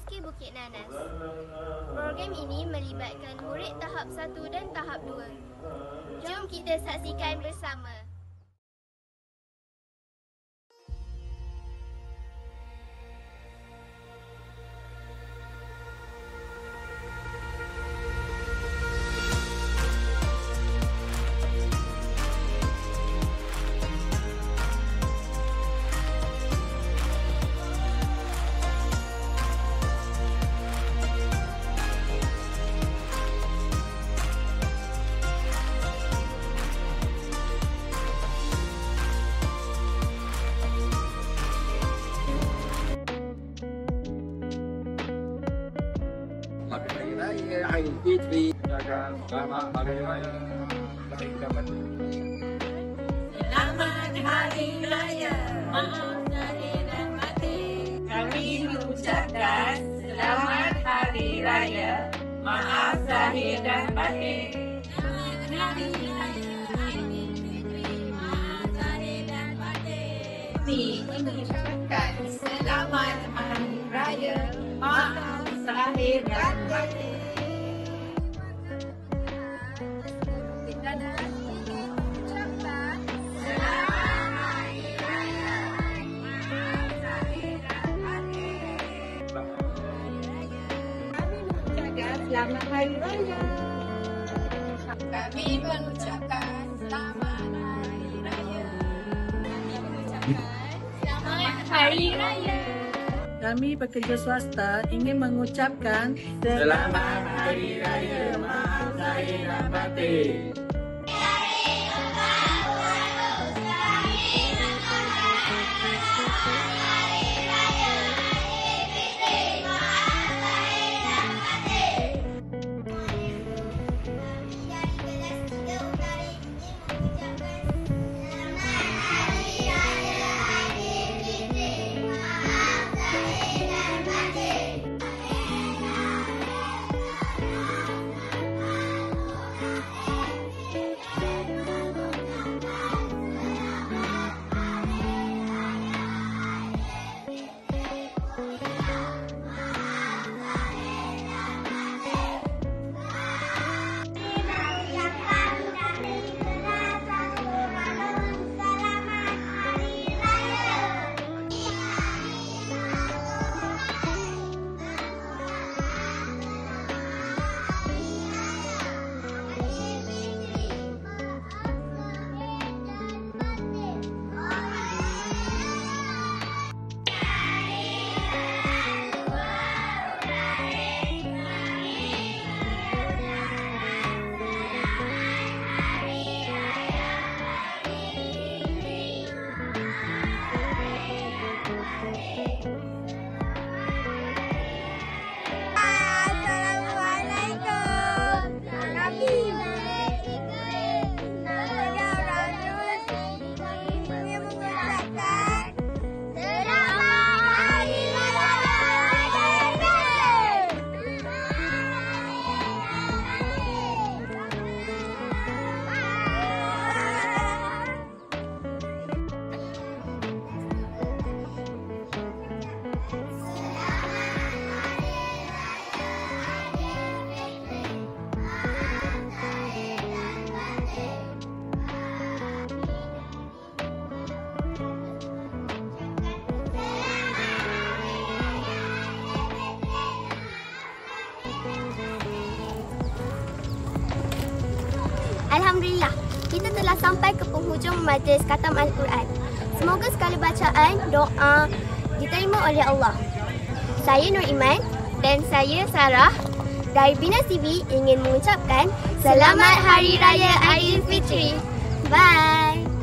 SK Bukit Nanas. Program ini melibatkan murid tahap 1 dan tahap 2. Jom kita saksikan bersama. Aidilfitri, selamat hari raya. Selamat hari raya, maaf lahir dan batin. Kami mengucapkan selamat hari raya, maaf lahir dan batin. Selamat hari raya, Aidilfitri, maaf lahir dan batin. Kami mengucapkan selamat hari raya, maaf lahir dan batin. Selamat hari raya. Kami mengucapkan selamat hari raya. Kami mengucapkan selamat hari raya. Kami pekerja swasta ingin mengucapkan Selamat hari raya, maaf lahir dan batin. Alhamdulillah, kita telah sampai ke penghujung majlis khatam Al-Quran. Semoga segala bacaan, doa diterima oleh Allah. Saya Nur Iman dan saya Sarah dari Bina TV ingin mengucapkan Selamat Hari Raya Aidilfitri. Bye.